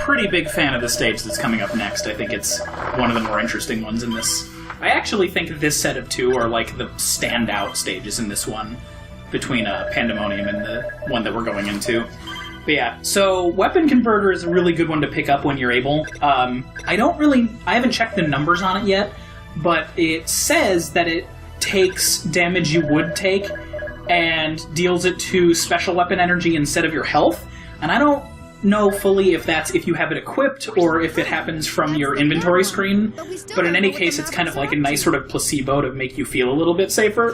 pretty big fan of the stage that's coming up next. I think it's one of the more interesting ones in this. I actually think this set of two are like the standout stages in this one, between Pandemonium and the one that we're going into. But yeah, so Weapon Converter is a really good one to pick up when you're able. I haven't checked the numbers on it yet, but it says that it takes damage you would take and deals it to special weapon energy instead of your health. And I don't know fully if that's if you have it equipped or if it happens from your inventory screen, but in any case, it's kind of like a nice sort of placebo to make you feel a little bit safer.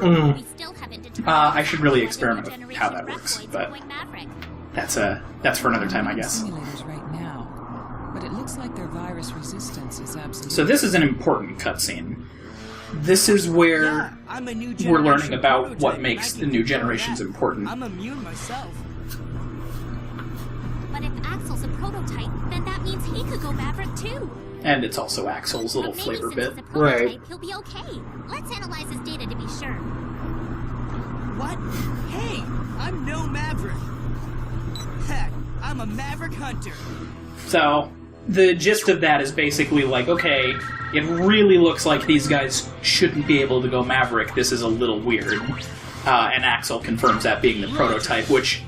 I should really experiment with how that works, but that's for another time, I guess. But it looks like their virus resistance is absolute. So this is an important cutscene. This is where we're learning about what makes the new generations important. I'm immune myself. But if Axel's a prototype, then that means he could go Maverick too. And it's also Axel's little flavor bit. Right. He'll be okay. Let's analyze his data to be sure. What? Hey, I'm no Maverick. Heck, I'm a Maverick hunter. So, the gist of that is basically like, okay, it really looks like these guys shouldn't be able to go Maverick. This is a little weird. And Axel confirms that being the prototype, which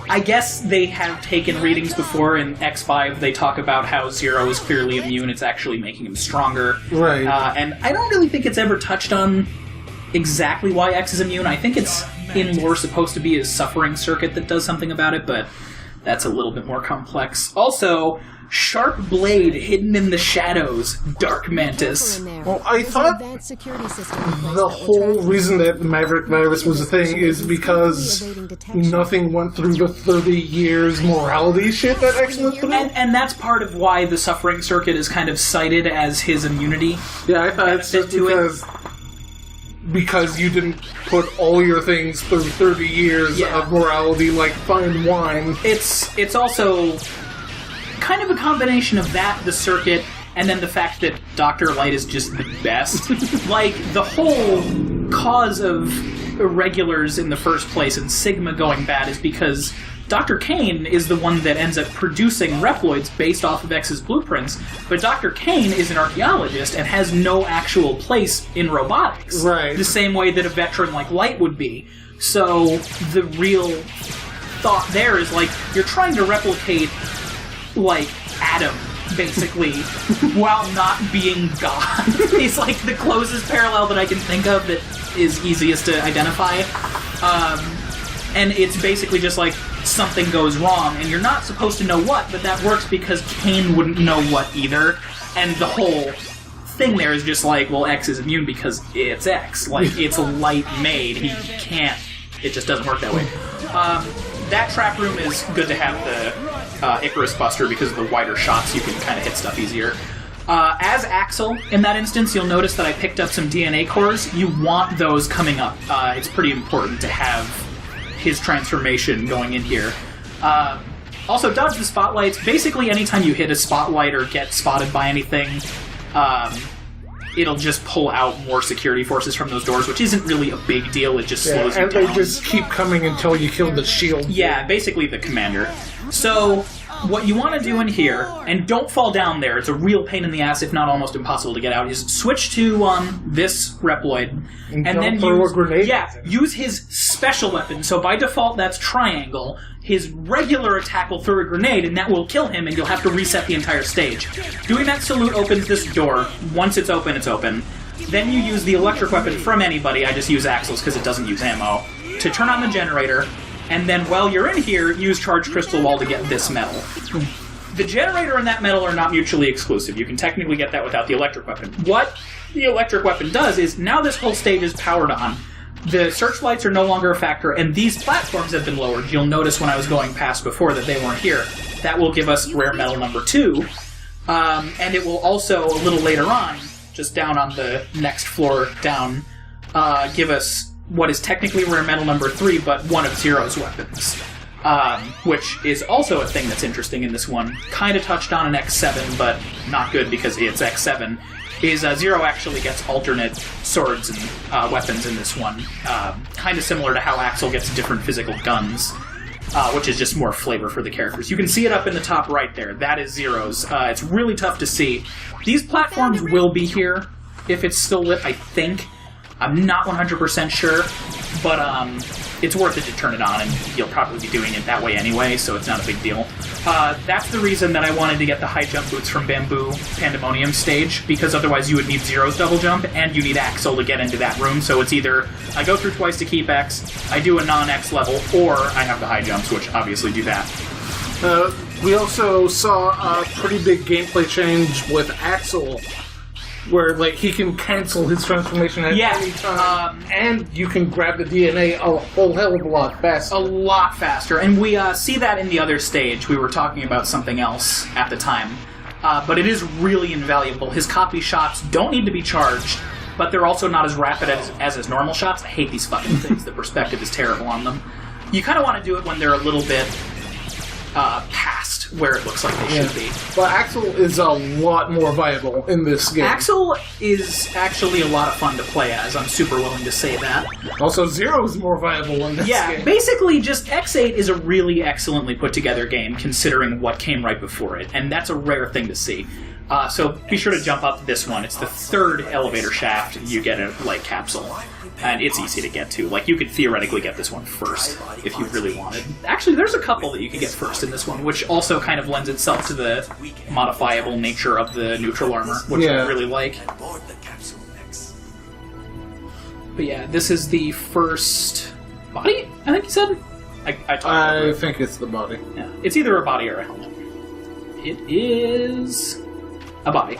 I guess they have taken readings before. In X5, they talk about how Zero is clearly immune. It's actually making him stronger. Right. And I don't really think it's ever touched on exactly why X is immune. I think it's in lore supposed to be a suffering circuit that does something about it, but that's a little bit more complex. Also, sharp blade hidden in the shadows, Dark Mantis. Well, I thought the whole reason that the Maverick virus was a thing is because nothing went through the 30 years morality shit that X went through. And that's part of why the suffering circuit is kind of cited as his immunity. Yeah, I thought it's just because you didn't put all your things through 30 years of morality like fine wine. It's also kind of a combination of that, the circuit, and then the fact that Dr. Light is just the best. Like, the whole cause of Irregulars in the first place and Sigma going bad is because Dr. Kane is the one that ends up producing Reploids based off of X's blueprints, but Dr. Kane is an archaeologist and has no actual place in robotics. Right. The same way that a veteran like Light would be. So, the real thought there is, like, you're trying to replicate like Adam, basically, while not being God. It's like the closest parallel that I can think of that is easiest to identify. And it's basically just like something goes wrong, and you're not supposed to know what, but that works because Kane wouldn't know what either. And the whole thing there is just like, well, X is immune because it's X. Like, it's light made. He can't. It just doesn't work that way. That trap room is good to have the Icarus Buster because of the wider shots. You can kind of hit stuff easier. As Axel, in that instance, you'll notice that I picked up some DNA cores. You want those coming up. It's pretty important to have his transformation going in here. Also, dodge the spotlights. Basically, anytime you hit a spotlight or get spotted by anything, it'll just pull out more security forces from those doors, which isn't really a big deal. It just slows you down. And they just keep coming until you kill the shield. Yeah, basically the commander. So, what you want to do in here, and don't fall down there, it's a real pain in the ass, if not almost impossible to get out, is switch to this Reploid, and then throw a grenade. Yeah, use his special weapon. So by default, that's triangle. His regular attack will throw a grenade, and that will kill him, and you'll have to reset the entire stage. Doing that salute opens this door. Once it's open, it's open. Then you use the electric weapon from anybody. I just use Axel's because it doesn't use ammo. To turn on the generator, and then while you're in here, use Charged Crystal Wall to get this metal. The generator and that metal are not mutually exclusive. You can technically get that without the electric weapon. What the electric weapon does is, now this whole stage is powered on. The searchlights are no longer a factor, and these platforms have been lowered. You'll notice when I was going past before that they weren't here. That will give us rare metal number 2, and it will also, a little later on, just down on the next floor down, give us what is technically rare metal number 3, but one of Zero's weapons. Which is also a thing that's interesting in this one. Kind of touched on in X7, but not good because it's X7. Is Zero actually gets alternate swords and weapons in this one. Kind of similar to how Axel gets different physical guns. which is just more flavor for the characters. You can see it up in the top right there. That is Zero's. It's really tough to see. These platforms will be here if it's still lit, I think. I'm not 100% sure, but it's worth it to turn it on, and you'll probably be doing it that way anyway, so it's not a big deal. That's the reason that I wanted to get the high jump boots from Bamboo Pandemonium stage, because otherwise you would need Zero's double jump, and you need Axel to get into that room, so it's either I go through twice to keep X, I do a non-X level, or I have the high jumps, which obviously do that. We also saw a pretty big gameplay change with Axel, where like he can cancel his transformation at any time, and you can grab the DNA a whole hell of a lot faster. A lot faster, and we see that in the other stage. We were talking about something else at the time, but it is really invaluable. His copy shots don't need to be charged, but they're also not as rapid as his normal shots. I hate these fucking things. The perspective is terrible on them. You kind of want to do it when they're a little bit past where it looks like they should be. But Axel is a lot more viable in this game. Axel is actually a lot of fun to play as. I'm super willing to say that. Also, Zero is more viable in this game. Basically, just X8 is a really excellently put together game considering what came right before it, and that's a rare thing to see. So be sure to jump up this one. It's the third elevator shaft you get a light capsule. And it's easy to get to. Like, you could theoretically get this one first, if you really wanted. Actually, there's a couple that you could get first in this one, which also kind of lends itself to the modifiable nature of the neutral armor, which I really like. But yeah, this is the first body, I think you said? I think it's the body. Yeah, it's either a body or a helmet. It is a body.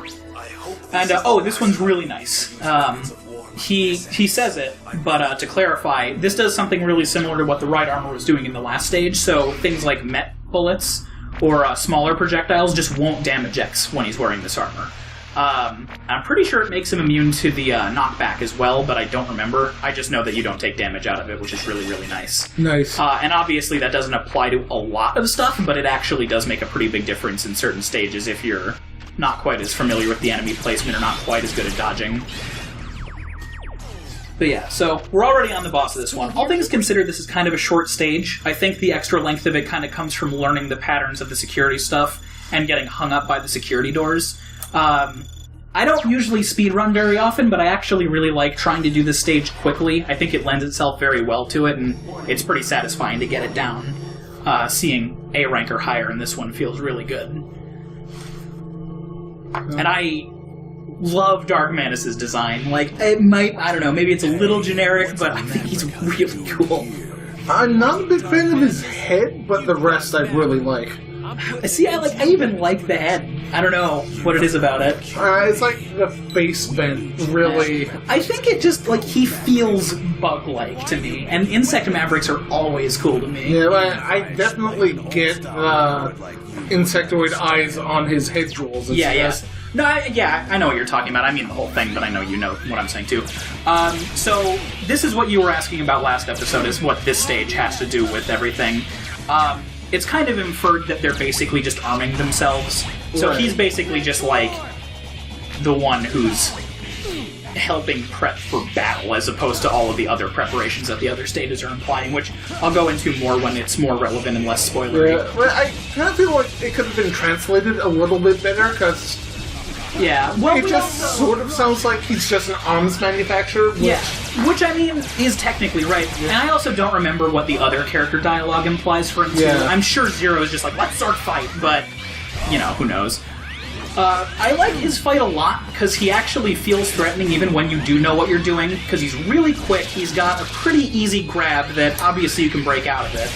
And, this one's really nice. He says it, but to clarify, this does something really similar to what the right armor was doing in the last stage, so things like Met bullets or smaller projectiles just won't damage X when he's wearing this armor. I'm pretty sure it makes him immune to the knockback as well, but I don't remember. I just know that you don't take damage out of it, which is really, really nice. Nice. And obviously that doesn't apply to a lot of stuff, but it actually does make a pretty big difference in certain stages if you're not quite as familiar with the enemy placement or not quite as good at dodging. But yeah, so we're already on the boss of this one. All things considered, this is kind of a short stage. I think the extra length of it kind of comes from learning the patterns of the security stuff and getting hung up by the security doors. I don't usually speedrun very often, but I actually really like trying to do this stage quickly. I think it lends itself very well to it, and it's pretty satisfying to get it down. Seeing A rank or higher in this one feels really good. And I love Dark Mantis' design. Like, it might, I don't know, maybe it's a little generic, but I think he's really cool. I'm not a big fan of his head, but the rest I really like. See, I even like the head. I don't know what it is about it. It's like the face bent, really. I think it just, he feels bug-like to me, and Insect Mavericks are always cool to me. Yeah, I definitely get insectoid eyes on his head jewels. Yes. No, I know what you're talking about. I mean the whole thing, but I know you know what I'm saying too. So this is what you were asking about last episode, is what this stage has to do with everything. It's kind of inferred that they're basically just arming themselves. So he's basically just like the one who's helping prep for battle, as opposed to all of the other preparations that the other stages are implying, which I'll go into more when it's more relevant and less spoilery. Yeah, well, I kind of feel like it could have been translated a little bit better, because it just sort of sounds like he's just an arms manufacturer. Which I mean is technically right. And I also don't remember what the other character dialogue implies for him too. I'm sure Zero is just like, let's start fight, but who knows. I like his fight a lot, because he actually feels threatening even when you do know what you're doing, because he's really quick, he's got a pretty easy grab that obviously you can break out of it.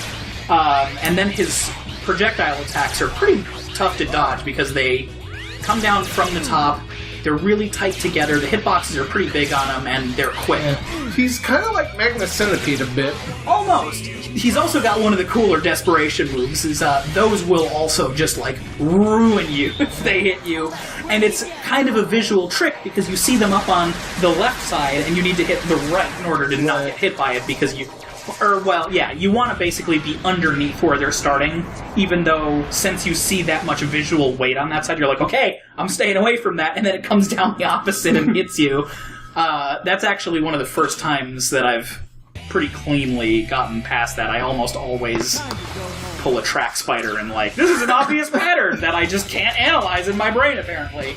And then his projectile attacks are pretty tough to dodge, because they come down from the top, they're really tight together, the hitboxes are pretty big on him, and they're quick. He's kind of like Magna Centipede a bit. Almost. He's also got one of the cooler desperation moves, those will also just, ruin you if they hit you. And it's kind of a visual trick, because you see them up on the left side, and you need to hit the right in order to not get hit by it, because you want to basically be underneath where they're starting, even though, since you see that much visual weight on that side, you're like, okay, I'm staying away from that, and then it comes down the opposite and hits you. That's actually one of the first times that I've pretty cleanly gotten past that. I almost always pull a track spider and like, this is an obvious pattern that I just can't analyze in my brain, apparently.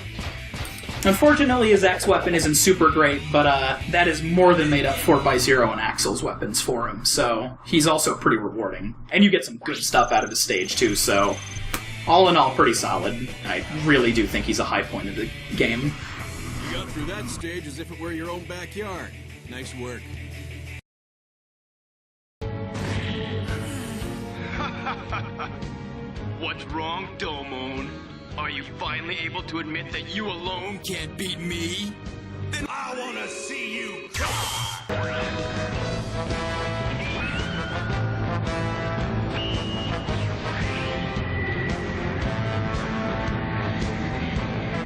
Unfortunately, his X weapon isn't super great, but that is more than made up for by Zero and Axel's weapons for him, so he's also pretty rewarding. And you get some good stuff out of his stage, too, so all in all, pretty solid. I really do think he's a high point of the game. You got through that stage as if it were your own backyard. Nice work. What's wrong, Domon? Are you finally able to admit that you alone can't beat me? Then I wanna see you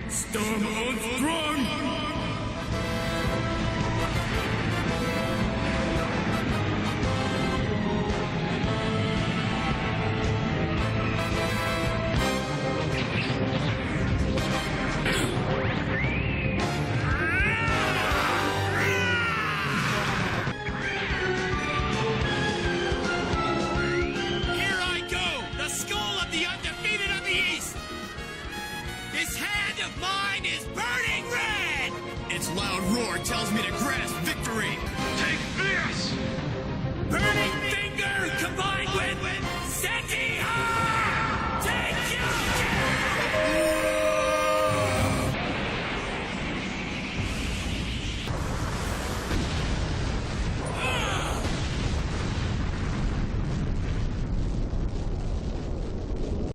Stormhound Throne! Its loud roar tells me to grasp victory!